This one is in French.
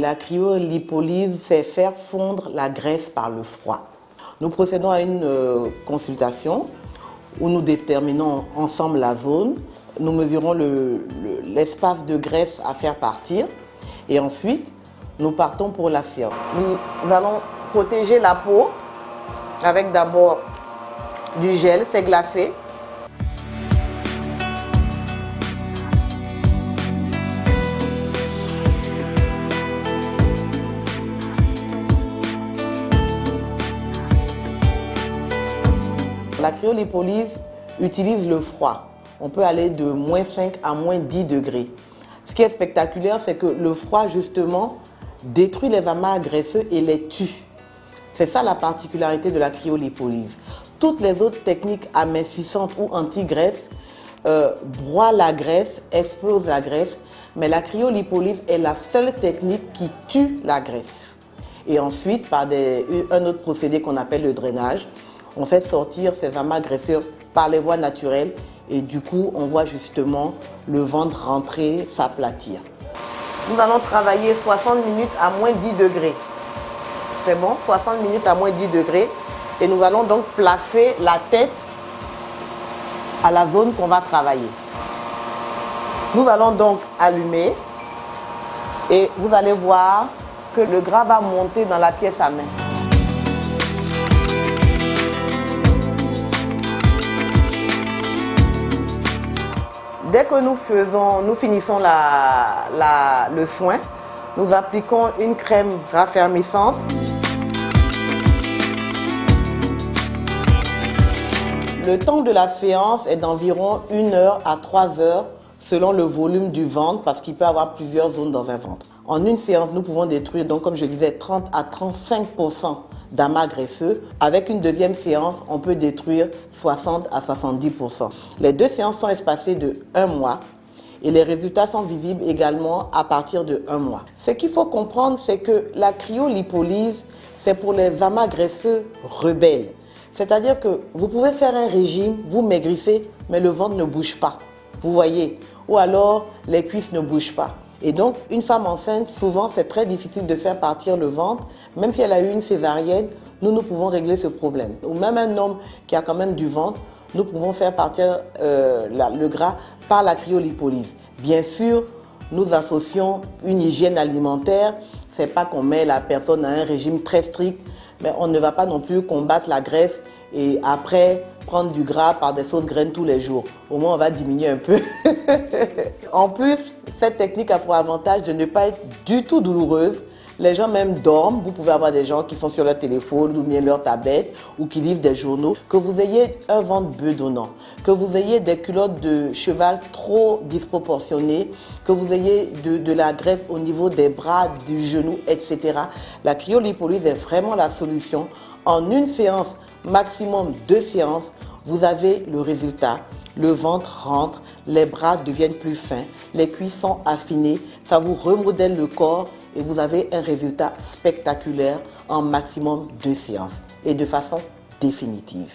La cryolipolyse, c'est faire fondre la graisse par le froid. Nous procédons à une consultation où nous déterminons ensemble la zone, nous mesurons l'espace de graisse à faire partir et ensuite nous partons pour la séance. Nous allons protéger la peau avec d'abord du gel, c'est glacé. La cryolipolyse utilise le froid. On peut aller de -5 à -10 degrés. Ce qui est spectaculaire, c'est que le froid, justement, détruit les amas graisseux et les tue. C'est ça la particularité de la cryolipolyse. Toutes les autres techniques amincissantes ou anti-graisse broient la graisse, explosent la graisse, mais la cryolipolyse est la seule technique qui tue la graisse. Et ensuite, par un autre procédé qu'on appelle le drainage, on fait sortir ces amas graisseux par les voies naturelles et du coup, on voit justement le ventre rentrer, s'aplatir. Nous allons travailler 60 minutes à -10 degrés. C'est bon, 60 minutes à -10 degrés. Et nous allons donc placer la tête à la zone qu'on va travailler. Nous allons donc allumer et vous allez voir que le gras va monter dans la pièce à main. Dès que nous finissons le soin, nous appliquons une crème raffermissante. Le temps de la séance est d'environ 1 heure à 3 heures selon le volume du ventre parce qu'il peut y avoir plusieurs zones dans un ventre. En une séance, nous pouvons détruire, donc, comme je disais, 30 à 35% d'amas graisseux. Avec une deuxième séance, on peut détruire 60 à 70%. Les deux séances sont espacées de 1 mois et les résultats sont visibles également à partir de 1 mois. Ce qu'il faut comprendre, c'est que la cryolipolyse, c'est pour les amas graisseux rebelles. C'est-à-dire que vous pouvez faire un régime, vous maigrissez, mais le ventre ne bouge pas. Vous voyez? Ou alors, les cuisses ne bougent pas. Et donc, une femme enceinte, souvent, c'est très difficile de faire partir le ventre. Même si elle a eu une césarienne, nous pouvons régler ce problème. Ou même un homme qui a quand même du ventre, nous pouvons faire partir le gras par la cryolipolyse. Bien sûr, nous associons une hygiène alimentaire. Ce n'est pas qu'on met la personne à un régime très strict, mais on ne va pas non plus combattre la graisse et après prendre du gras par des sauces graines tous les jours. Au moins, on va diminuer un peu. En plus, cette technique a pour avantage de ne pas être du tout douloureuse. Les gens même dorment. Vous pouvez avoir des gens qui sont sur leur téléphone ou bien leur tablette ou qui lisent des journaux. Que vous ayez un ventre bedonnant, que vous ayez des culottes de cheval trop disproportionnées, que vous ayez de la graisse au niveau des bras, du genou, etc. La cryolipolyse est vraiment la solution. En une séance, maximum 2 séances, vous avez le résultat. Le ventre rentre, les bras deviennent plus fins, les cuisses sont affinées, ça vous remodèle le corps et vous avez un résultat spectaculaire en maximum 2 séances et de façon définitive.